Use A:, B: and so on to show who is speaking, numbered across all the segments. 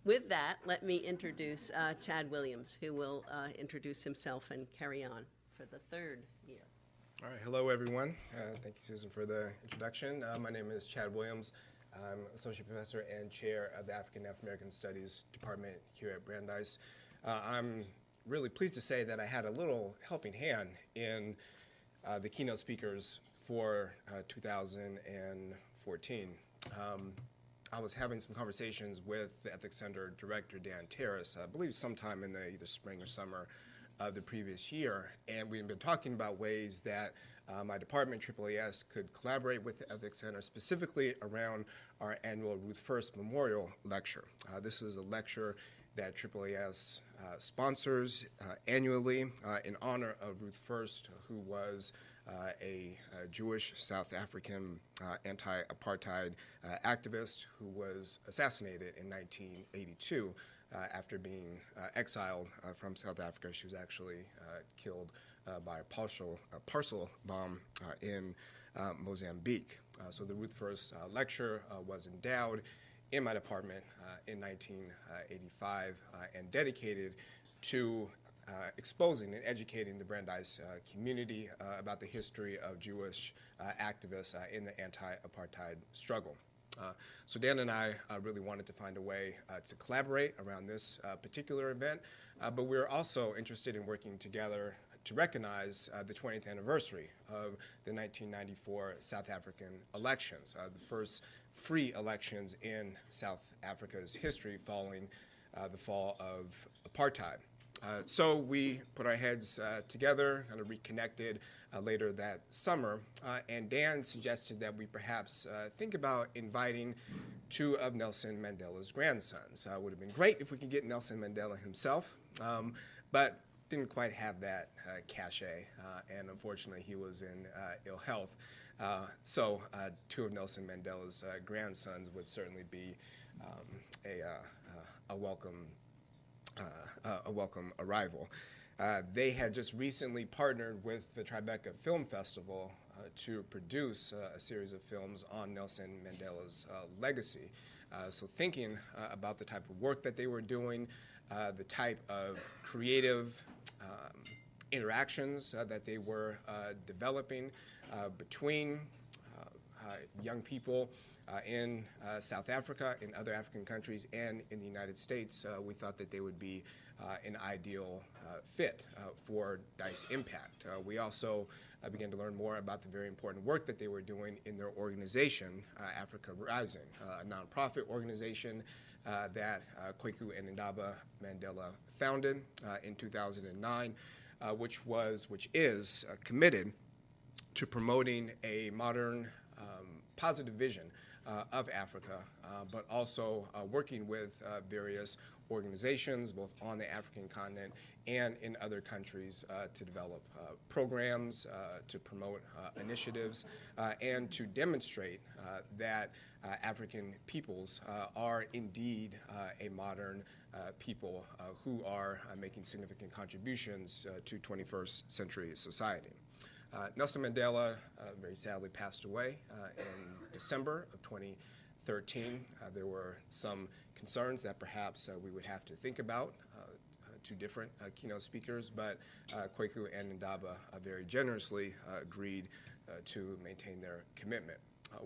A: with that, let me introduce Chad Williams, who will introduce himself and carry on for the third year.
B: All right, hello everyone. Thank you, Susan, for the introduction. My name is Chad Williams. I'm Associate Professor and Chair of the African American Studies Department here at Brandeis. I'm really pleased to say that I had a little helping hand in the keynote speakers for 2014. I was having some conversations with the Ethics Center Director, Dan Terrace, I believe sometime in the either spring or summer of the previous year, and we've been talking about ways that my department, AAAS, could collaborate with the Ethics Center, specifically around our annual Ruth First Memorial Lecture. This is a lecture that AAAS sponsors annually in honor of Ruth First, who was a Jewish South African anti-apartheid activist who was assassinated in 1982 after being exiled from South Africa. She was actually killed by a parcel bomb in Mozambique. So the Ruth First lecture was endowed in my department in 1985 and dedicated to exposing and educating the Brandeis community about the history of Jewish activists in the anti-apartheid struggle. So Dan and I really wanted to find a way to collaborate around this particular event, but we're also interested in working together to recognize the 20th anniversary of the 1994 South African elections, the first free elections in South Africa's history following the fall of apartheid. So we put our heads together, kind of reconnected later that summer, and Dan suggested that we perhaps think about inviting two of Nelson Mandela's grandsons. It would have been great if we could get Nelson Mandela himself, but didn't quite have that cachet, and unfortunately he was in ill health. So two of Nelson Mandela's grandsons would certainly be a welcome arrival. They had just recently partnered with the Tribeca Film Festival to produce a series of films on Nelson Mandela's legacy. So thinking about the type of work that they were doing, the type of creative interactions that they were developing between young people in South Africa, in other African countries, and in the United States, we thought that they would be an ideal fit for DEIS Impact. We also began to learn more about the very important work that they were doing in their organization, Africa Rising, a nonprofit organization that Kwaku and Ndaba Mandela founded in 2009, which is committed to promoting a modern, positive vision of Africa, but also working with various organizations, both on the African continent and in other countries, to develop programs, to promote initiatives, and to demonstrate that African peoples are indeed a modern people who are making significant contributions to 21st century society. Nelson Mandela very sadly passed away in December of 2013. There were some concerns that perhaps we would have to think about, two different keynote speakers, but Kwaku and Ndaba very generously agreed to maintain their commitment.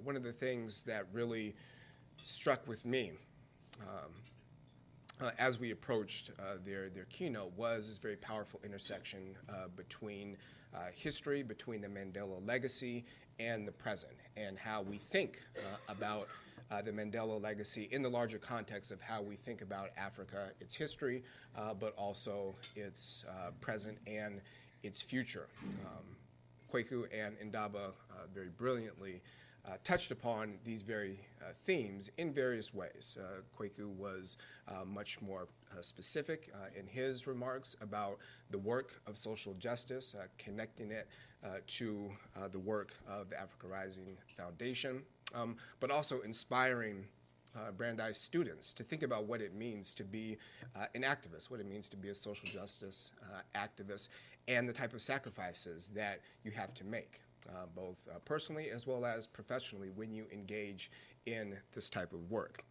B: One of the things that really struck with me as we approached their keynote was this very powerful intersection between history, between the Mandela legacy and the present, and how we think about the Mandela legacy in the larger context of how we think about Africa, its history, but also its present and its future. Kwaku and Ndaba very brilliantly touched upon these very themes in various ways. Kwaku was much more specific in his remarks about the work of social justice, connecting it to the work of the Africa Rising Foundation, but also inspiring Brandeis students to think about what it means to be an activist, what it means to be a social justice activist, and the type of sacrifices that you have to make, both personally as well as professionally when you engage in this type of work.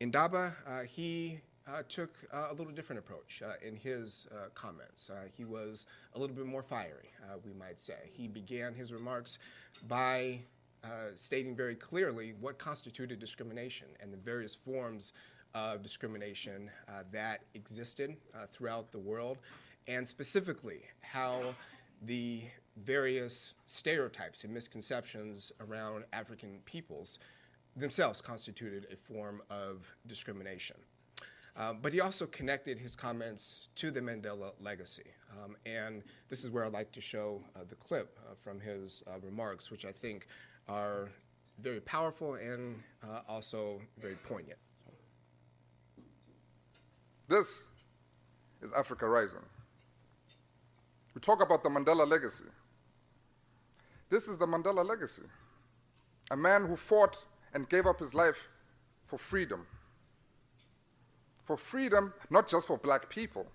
B: Indaba, he took a little different approach in his comments. He was a little bit more fiery, we might say. He began his remarks by stating very clearly what constituted discrimination and the various forms of discrimination that existed throughout the world, and specifically how the various stereotypes and misconceptions around African peoples themselves constituted a form of discrimination. But he also connected his comments to the Mandela Legacy. And this is where I'd like to show the clip from his remarks, which I think are very powerful and also very poignant.
C: This is Africa Rising. We talk about the Mandela Legacy. This is the Mandela Legacy. A man who fought and gave up his life for freedom. For freedom, not just for black people,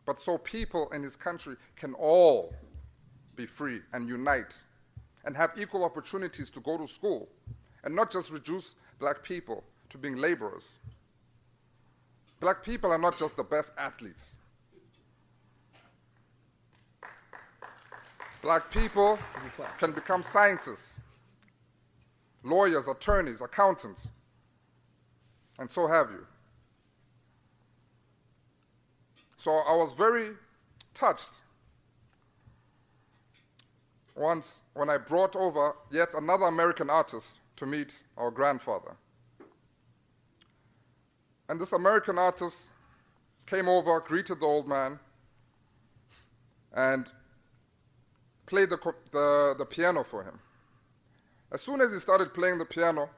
C: but so people in his country can all be free and unite and have equal opportunities to go to school, and not just reduce black people to being laborers. Black people are not just the best athletes. Black people can become scientists, lawyers, attorneys, accountants, and so have you. So I was very touched once when I brought over yet another American artist to meet our grandfather. And this American artist came over, greeted the old man, and played the piano for him. As soon as he started playing the piano,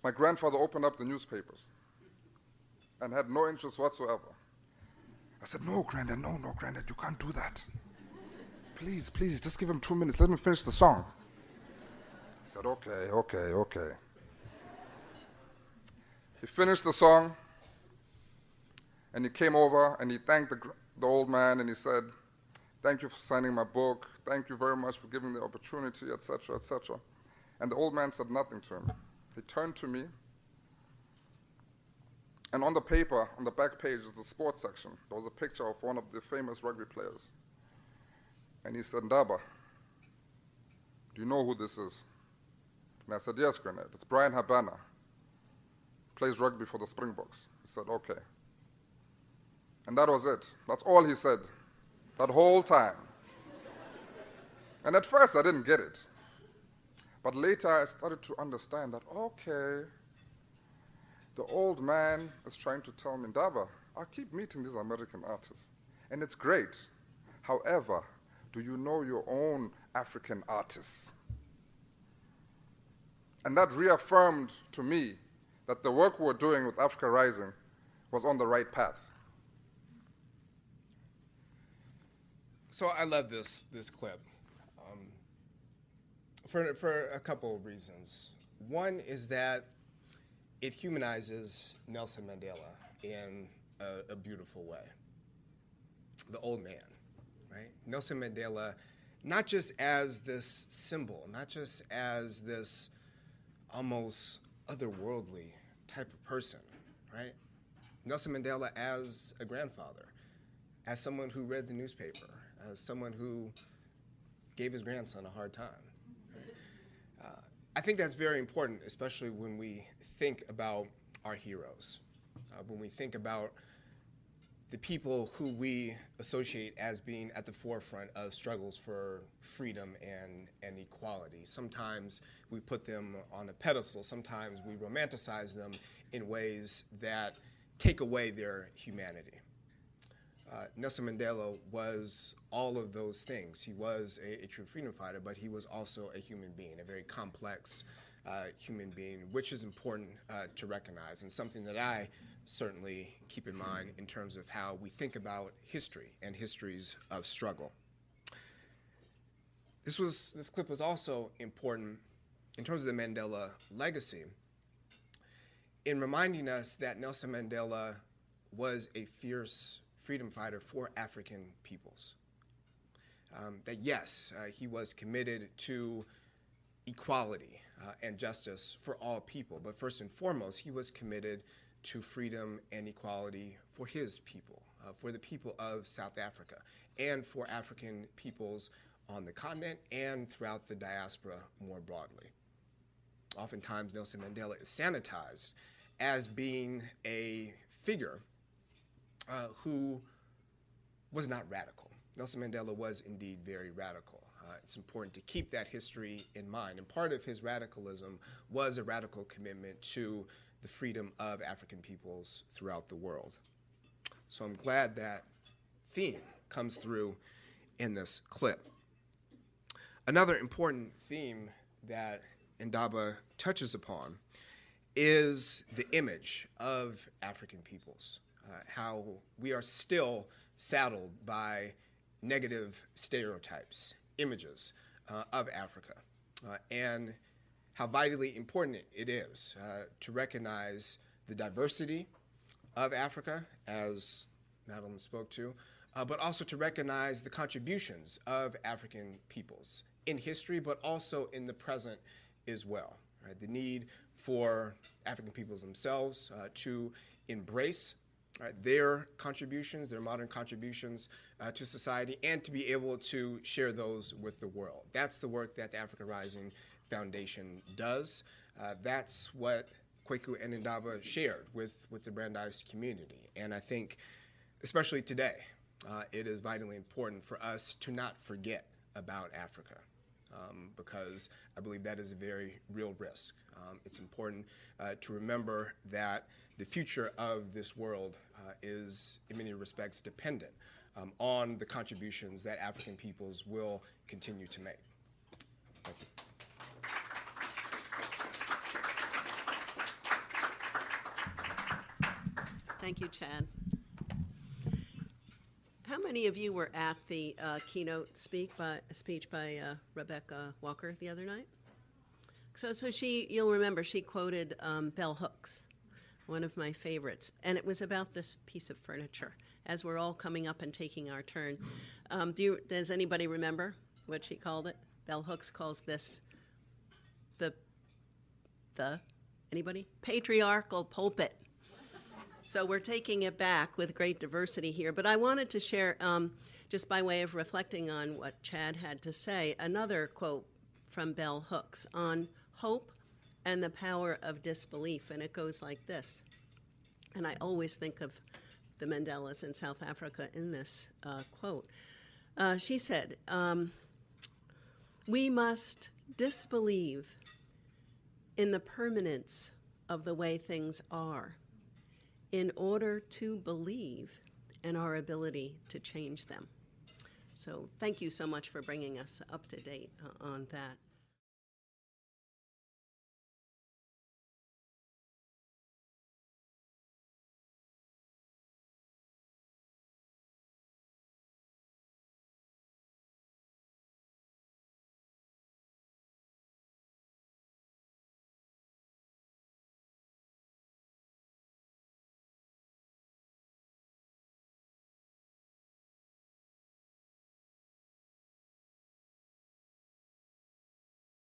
C: my grandfather opened up the newspapers and had no interest whatsoever. I said, no, Granddad, no, Granddad, you can't do that. Please, just give him 2 minutes. Let me finish the song. He said, okay. He finished the song, and he came over, and he thanked the old man, and he said, thank you for signing my book. Thank you very much for giving me the opportunity, etc., etc. And the old man said nothing to him. He turned to me, and on the paper, on the back page is the sports section. There was a picture of one of the famous rugby players. And he said, Ndaba, do you know who this is? And I said, yes, Granddad, it's Brian Habana. Plays rugby for the Springboks. He said, okay. And that was it. That's all he said, that whole time. And at first, I didn't get it. But later, I started to understand that, okay, the old man is trying to tell me, Ndaba, I keep meeting these American artists, and it's great. However, do you know your own African artists? And that reaffirmed to me that the work we were doing with Africa Rising was on the right path.
B: So I love this clip for a couple of reasons. One is that it humanizes Nelson Mandela in a beautiful way. The old man, right? Nelson Mandela, not just as this symbol, not just as this almost otherworldly type of person, right? Nelson Mandela as a grandfather, as someone who read the newspaper, as someone who gave his grandson a hard time. Right? I think that's very important, especially when we think about our heroes, when we think about the people who we associate as being at the forefront of struggles for freedom and equality. Sometimes we put them on a pedestal, sometimes we romanticize them in ways that take away their humanity. Nelson Mandela was all of those things. He was a true freedom fighter, but he was also a human being, a very complex human being, which is important to recognize, and something that I certainly keep in mind in terms of how we think about history and histories of struggle. This clip was also important in terms of the Mandela legacy in reminding us that Nelson Mandela was a fierce freedom fighter for African peoples. That yes, he was committed to equality and justice for all people. But first and foremost, he was committed to freedom and equality for his people, for the people of South Africa, and for African peoples on the continent and throughout the diaspora more broadly. Oftentimes, Nelson Mandela is sanitized as being a figure who was not radical. Nelson Mandela was indeed very radical. It's important to keep that history in mind. And part of his radicalism was a radical commitment to the freedom of African peoples throughout the world. So I'm glad that theme comes through in this clip. Another important theme that Indaba touches upon is the image of African peoples, how we are still saddled by negative stereotypes, images of Africa, and how vitally important it is to recognize the diversity of Africa, as Madeline spoke to, but also to recognize the contributions of African peoples in history, but also in the present as well. Right? The need for African peoples themselves to embrace their contributions, their modern contributions to society, and to be able to share those with the world. That's the work that the Africa Rising Foundation does. That's what Kwaku and Indaba shared with the Brandeis community. And I think, especially today, it is vitally important for us to not forget about Africa, because I believe that is a very real risk. It's important to remember that the future of this world is, in many respects, dependent on the contributions that African peoples will continue to make. Thank you.
A: Thank you, Chad. How many of you were at the keynote speech by Rebecca Walker the other night? So you'll remember, she quoted Bell Hooks, one of my favorites, and it was about this piece of furniture. As we're all coming up and taking our turn, does anybody remember what she called it? Bell Hooks calls this anybody? Patriarchal pulpit. So we're taking it back with great diversity here. But I wanted to share, just by way of reflecting on what Chad had to say, another quote from Bell Hooks on hope and the power of disbelief. And it goes like this. And I always think of the Mandelas in South Africa in this quote. She said, "We must disbelieve in the permanence of the way things are in order to believe in our ability to change them." So thank you so much for bringing us up to date on that.